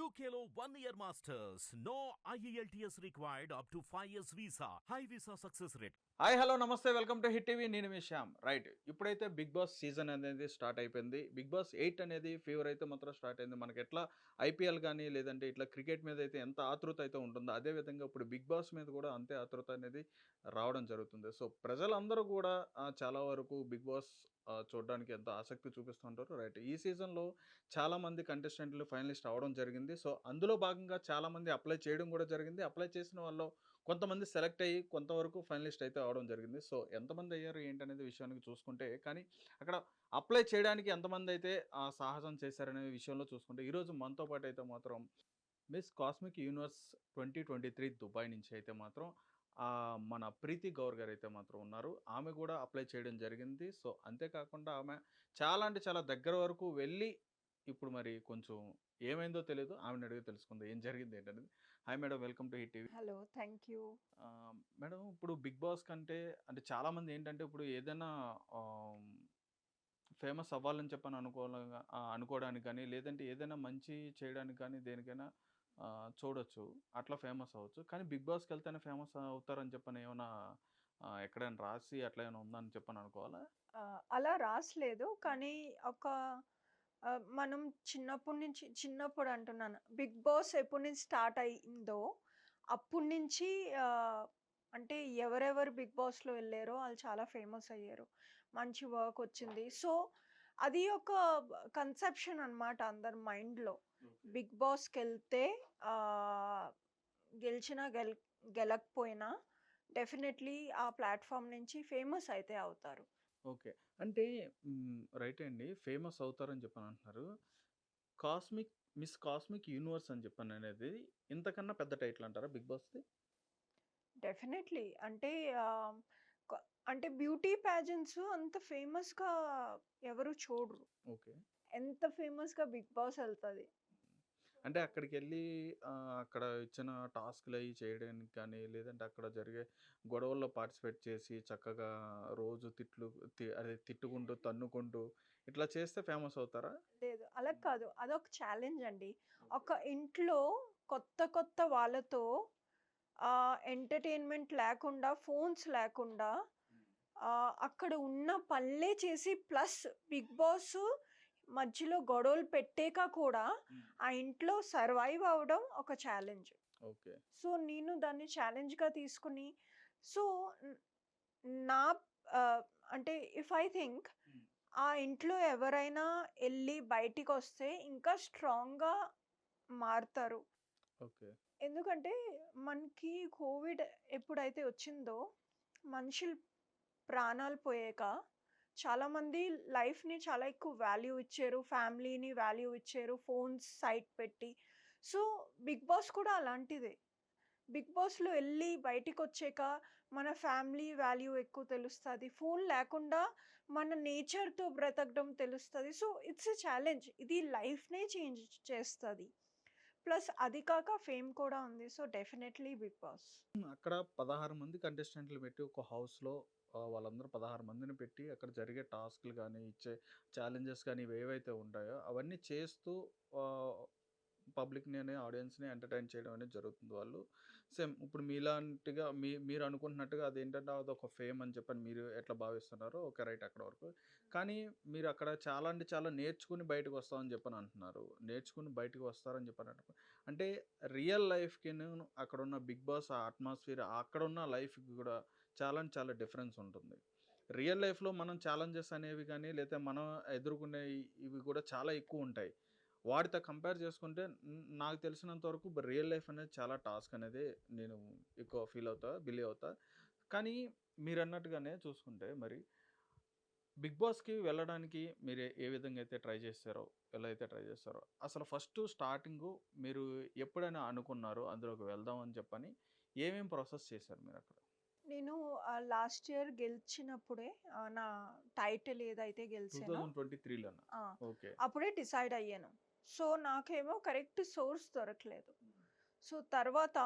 UKLO 1 year masters. No IELTS required up to 5 years visa. High visa success rate. Hi hello నమస్తే welcome to hit TV. నేను మీ Shyam. Right, ఇప్పుడైతే big boss season అనేది start అయిపోయింది. Big boss 8 అనేది fever అయితే మాత్రం start అయింది. మనకి ఎట్లా ఐపీఎల్ కానీ లేదంటే ఇట్లా క్రికెట్ మీద అయితే ఎంత ఆతృత అయితే ఉంటుందో అదేవిధంగా ఇప్పుడు బిగ్ బాస్ మీద కూడా అంతే ఆతృత అనేది రావడం జరుగుతుంది. సో ప్రజలందరూ కూడా చాలా వరకు బిగ్ బాస్ చూడడానికి ఎంతో ఆసక్తి చూపిస్తుంటారు. రైట్, ఈ సీజన్లో చాలామంది కంటెస్టెంట్లు ఫైనలిస్ట్ అవ్వడం జరిగింది. సో అందులో భాగంగా చాలామంది అప్లై చేయడం కూడా జరిగింది. అప్లై చేసిన వాళ్ళు కొంతమంది సెలెక్ట్ అయ్యి కొంతవరకు ఫైనలిస్ట్ అయితే అవడం జరిగింది. సో ఎంతమంది అయ్యారు ఏంటనేది విషయానికి చూసుకుంటే, కానీ అక్కడ అప్లై చేయడానికి ఎంతమంది అయితే సాహసం చేశారనే విషయంలో చూసుకుంటే, ఈరోజు మనతో పాటు అయితే మాత్రం మిస్ కాస్మిక్ యూనివర్స్ 2023 దుబాయ్ నుంచి అయితే మాత్రం మన ప్రీతి గౌర్ గారు అయితే మాత్రం ఉన్నారు. ఆమె కూడా అప్లై చేయడం జరిగింది. సో అంతేకాకుండా ఆమె చాలా అంటే చాలా దగ్గర వరకు వెళ్ళి ఇప్పుడు మరి కొంచెం ఏమైందో తెలియదు. ఆమెను అడిగి తెలుసుకుందాం ఏం జరిగింది ఏంటనేది. Hi madam, welcome to hit TV. Hello, thank you. Madam, ఇప్పుడు బిగ్ బాస్ కంటే అంటే చాలామంది ఏంటంటే ఇప్పుడు ఏదైనా ఫేమస్ అవ్వాలని చెప్పని అనుకోవడానికి కానీ లేదంటే ఏదైనా మంచి చేయడానికి కానీ దేనికైనా చూడొచ్చు, అట్లా ఫేమస్ అవ్వచ్చు. కానీ బిగ్ బాస్కి వెళ్తేనే ఫేమస్ అవుతారని చెప్పని ఏమైనా ఎక్కడైనా రాసి అట్లా ఏమైనా ఉందని చెప్పని అనుకోవాలా? అలా రాసలేదు, కానీ ఒక మనం చిన్నప్పుడు అంటున్నాను, బిగ్ బాస్ ఎప్పటి నుంచి స్టార్ట్ అయిందో అప్పటి నుంచి అంటే ఎవరెవరు బిగ్ బాస్లో వెళ్ళారో వాళ్ళు చాలా ఫేమస్ అయ్యారు, మంచి వర్క్ వచ్చింది. సో అది ఒక కన్సెప్షన్ అన్నమాట అందరి మైండ్లో. బిగ్ బాస్కి వెళ్తే గెలిచినా గెలకపోయినా డెఫినెట్లీ ఆ ప్లాట్ఫామ్ నుంచి ఫేమస్ అయితే అవుతారు. ఓకే, అంటే రైట్ అండి, ఫేమస్ అవుతారని చెప్పని అంటున్నారు. మిస్ కాస్మిక్ యూనివర్స్ అని చెప్పని అనేది ఇంతకన్నా పెద్ద టైటిల్ అంటారా బిగ్ బాస్ది? డెఫినెట్లీ. అంటే అంటే బ్యూటీ ప్యాజెంట్స్ అంత ఫేమస్గా ఎవరు చూడరు. ఓకే, ఎంత ఫేమస్గా బిగ్ బాస్ వెళ్తుంది. అంటే అక్కడికెళ్ళి అక్కడ ఇచ్చిన టాస్క్‌లయి చేయడానికి కానీ, లేదంటే అక్కడ జరిగే గొడవల్లో పార్టిసిపేట్ చేసి చక్కగా రోజు తిట్టుకుంటూ, తన్నుకుంటూ ఇట్లా చేస్తే ఫేమస్ అవుతారా? లేదు, అలా కాదు. అదొక ఛాలెంజ్ అండి. ఒక ఇంట్లో కొత్త కొత్త వాళ్ళతో ఎంటర్టైన్మెంట్ లేకుండా, ఫోన్స్ లేకుండా అక్కడ ఉన్న పనులే చేసి ప్లస్ బిగ్ బాస్ మధ్యలో గొడవలు పెట్టాక కూడా ఆ ఇంట్లో సర్వైవ్ అవ్వడం ఒక ఛాలెంజ్. ఓకే. సో నేను దాన్ని ఛాలెంజ్గా తీసుకుని, సో నా అంటే ఇఫ్ ఐ థింక్ ఆ ఇంట్లో ఎవరైనా వెళ్ళి బయటికి వస్తే ఇంకా స్ట్రాంగ్గా మారుతారు. ఓకే. ఎందుకంటే మనకి కోవిడ్ ఎప్పుడైతే వచ్చిందో మనుషులు ప్రాణాలు పోయాక చాలామంది లైఫ్ని చాలా ఎక్కువ వాల్యూ ఇచ్చారు, ఫ్యామిలీని వాల్యూ ఇచ్చారు, ఫోన్స్ సైడ్ పెట్టి. సో బిగ్ బాస్ కూడా అలాంటిదే. బిగ్ బాస్లో వెళ్ళి బయటికి వచ్చాక మన ఫ్యామిలీ వాల్యూ ఎక్కువ తెలుస్తుంది, ఫోన్ లేకుండా మన నేచర్తో బ్రతకడం తెలుస్తుంది. సో ఇట్స్ ఎ ఛాలెంజ్, ఇది లైఫ్నే చేంజ్ చేస్తుంది. ప్లస్ అది కాక ఫేమ్ కూడా ఉంది. So definitely Bigg Boss. అక్కడ 16 మంది కంటెస్టెంట్లు పెట్టి ఒక హౌస్‌లో వాళ్ళందరూ 16 మందిని పెట్టి అక్కడ జరిగే టాస్క్‌లు గానీ, ఇచ్చే ఛాలెంజెస్ కానీ ఇవేవైతే ఉంటాయో అవన్నీ చేస్తూ పబ్లిక్‌ని ఆడియన్స్‌ని ఎంటర్‌టైన్ చేయడం అనేది జరుగుతుంది వాళ్ళు. సేమ్ ఇప్పుడు మీలాంటిగా మీరు అనుకుంటున్నట్టుగా అదేంటంటే అదొక ఫేమ్ అని చెప్పని మీరు ఎట్లా భావిస్తున్నారో ఓకే, రైట్ అక్కడ వరకు. కానీ మీరు అక్కడ చాలా అంటే చాలా నేర్చుకుని బయటకు వస్తామని చెప్పని అంటున్నారు. నేర్చుకుని బయటకు వస్తారని చెప్పని అంటున్నారు. అంటే రియల్ లైఫ్‌కిను అక్కడున్న బిగ్ బాస్ ఆ అట్మాస్ఫియర్ అక్కడున్న లైఫ్‌కి కూడా చాలా అంటే చాలా డిఫరెన్స్ ఉంటుంది. రియల్ లైఫ్‌లో మనం ఛాలెంజెస్ అనేవి కానీ లేతే మనం ఎదుర్కొనే ఇవి కూడా చాలా ఎక్కువుంటాయి. వాటితో కంపేర్ చేసుకుంటే నాకు తెలిసినంత వరకు రియల్ లైఫ్ అనేది చాలా టాస్క్ అనేది నేను ఎక్కువ బిలీవ్ అవుతా. కానీ మీరన్నట్టుగానే చూసుకుంటే మరి బిగ్ బాస్‌కి వెళ్ళడానికి మీరు ఏ విధంగా అయితే ట్రై చేశారో, ఎలా అయితే ట్రై చేశారో, అసలు ఫస్టు స్టార్టింగు మీరు ఎప్పుడైనా అనుకున్నారో అందులోకి వెళ్దాం అని చెప్పని ఏమేం ప్రాసెస్ చేశారు మీరక్కడ? నేను లాస్ట్ ఇయర్ గెలిచినప్పుడే నా టైటిల్ ఏదైతే గెలిచానో 2023లోనా? ఆ, ఓకే. అప్పుడే డిసైడ్ అయ్యాను. సో నాకేమో కరెక్ట్ సోర్స్ దొరకలేదు. సో తర్వాత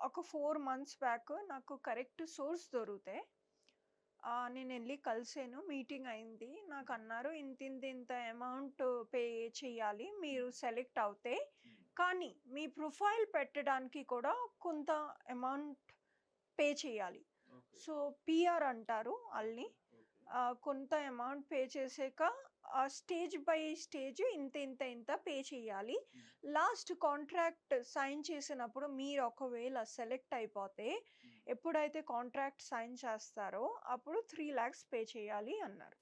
ఒక 4 months బ్యాక్ నాకు కరెక్ట్ సోర్స్ దొరికితే నేను వెళ్ళి కలిసాను, మీటింగ్ అయింది. నాకు అన్నారు ఇంత ఇంత ఇంత అమౌంట్ పే చేయాలి, మీరు సెలెక్ట్ అవుతే కానీ మీ ప్రొఫైల్ పెట్టడానికి కూడా కొంత అమౌంట్ పే చేయాలి. సో పిఆర్ అంటారు వాళ్ళని. కొంత అమౌంట్ పే చేసాక స్టేజ్ బై స్టేజ్ ఇంత పే చేయాలి. లాస్ట్ కాంట్రాక్ట్ సైన్ చేసినప్పుడు మీరు ఒకవేళ సెలెక్ట్ అయిపోతే ఎప్పుడైతే కాంట్రాక్ట్ సైన్ చేస్తారో అప్పుడు 3 lakhs పే చేయాలి అన్నారు.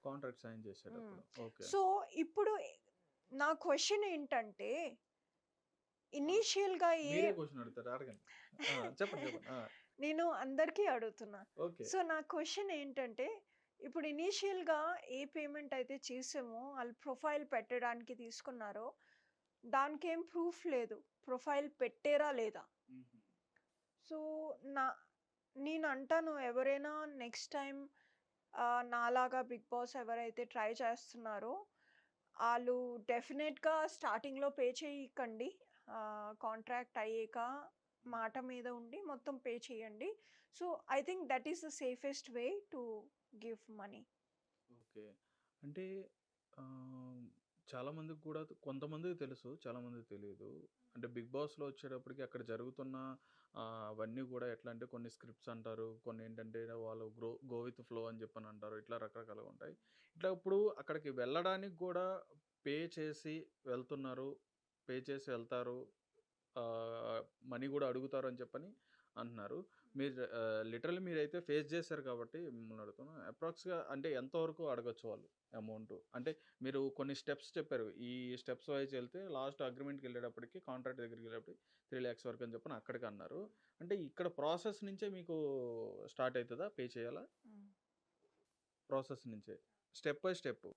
కాంట్రాక్ట్ సైన్ చేసేటప్పుడు. ఓకే. సో ఇప్పుడు నా క్వశ్చన్ ఏంటంటే ఇనీషియల్గా మీరే క్వశ్చన్ అడుగుతారు, అడగండి. చెప్పండి చెప్పండి. నేను అందరికీ అడుగుతున్నా. ఓకే. సో నా క్వశ్చన్ ఏంటంటే ఇప్పుడు ఇనీషియల్గా ఏ పేమెంట్ అయితే చేసామో వాళ్ళు ప్రొఫైల్ పెట్టడానికి తీసుకున్నారో దానికి ఏం ప్రూఫ్ లేదు, ప్రొఫైల్ పెట్టారా లేదా. సో నేను అంటాను ఎవరైనా నెక్స్ట్ టైం నాలాగా బిగ్ బాస్ ఎవరైతే ట్రై చేస్తున్నారో వాళ్ళు డెఫినెట్గా స్టార్టింగ్లో పే చేయకండి. కాంట్రాక్ట్ అయ్యాక మాట మీద ఉండి మొత్తం పే చేయండి. So I think that is the safest way to give money. Okay. అంటే చాలా మందికి కూడా కొంతమందికి తెలుసు, చాలా మందికి తెలియదు. అంటే బిగ్ బాస్లో వచ్చేటప్పటికి అక్కడ జరుగుతున్న అవన్నీ కూడా ఎట్లా అంటే కొన్ని స్క్రిప్ట్స్ అంటారు, కొన్ని ఏంటంటే వాళ్ళు గో విత్ ఫ్లో అని చెప్పని అంటారు, ఇట్లా రకరకాలుగా ఉంటాయి. ఇట్లా ఇప్పుడు అక్కడికి వెళ్ళడానికి కూడా పే చేసి వెళ్తున్నారు, పే చేసి వెళ్తారు, మనీ కూడా అడుగుతారు అని చెప్పని అంటున్నారు. మీరు లిటరల్లీ మీరైతే ఫేస్ చేశారు కాబట్టి మిమ్మల్ని అడుగుతున్నాను. అప్రాక్స్గా అంటే ఎంతవరకు అడగచ్చు వాళ్ళు అమౌంట్? అంటే మీరు కొన్ని స్టెప్స్ చెప్పారు, ఈ స్టెప్స్ వైజ్ వెళ్తే లాస్ట్ అగ్రిమెంట్కి వెళ్ళేటప్పటికి కాంట్రాక్ట్ దగ్గరికి వెళ్ళేటప్పటికి 3 lakhs వరకు అని చెప్పని అక్కడికి అన్నారు. అంటే ఇక్కడ ప్రాసెస్ నుంచే మీకు స్టార్ట్ అవుతుందా పే చేయాలా? ప్రాసెస్ నుంచే స్టెప్ బై స్టెప్.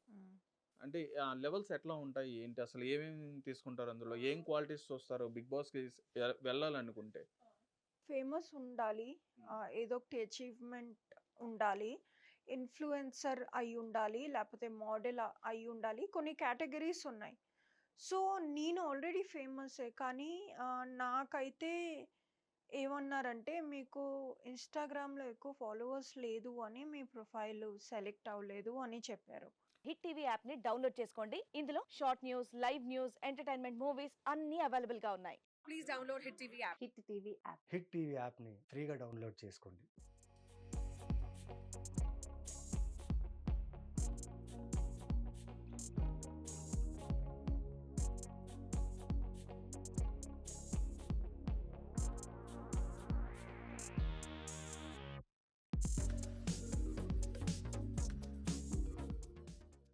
అంటే లెవెల్స్ ఎట్లా ఉంటాయి ఏంటి, అసలు ఏమేమి తీసుకుంటారు, అందులో ఏం క్వాలిటీస్ చూస్తారు బిగ్ బాస్కి వెళ్ళాలనుకుంటే? ఫేమస్ ఉండాలి, ఏదో ఒకటి అచీవ్మెంట్ ఉండాలి, ఇన్ఫ్లుయెన్సర్ అయి ఉండాలి, లేకపోతే మోడల్ అయి ఉండాలి. కొన్ని కేటగిరీస్ ఉన్నాయి. సో నేను ఆల్రెడీ ఫేమసే, కానీ నాకైతే ఏమన్నారంటే మీకు ఇన్స్టాగ్రామ్లో ఎక్కువ ఫాలోవర్స్ లేదు అని మీ ప్రొఫైల్ సెలెక్ట్ అవ్వలేదు అని చెప్పారు. హిట్ టీవీ యాప్ ని డౌన్లోడ్ చేసుకోండి. ఇందులో short news, live news, entertainment movies అన్ని అవైలబుల్ గా ఉన్నాయి. Please download Hit TV app. Hit TV app. Hit TV యాప్ని ఫ్రీగా డౌన్లోడ్ చేసుకోండి.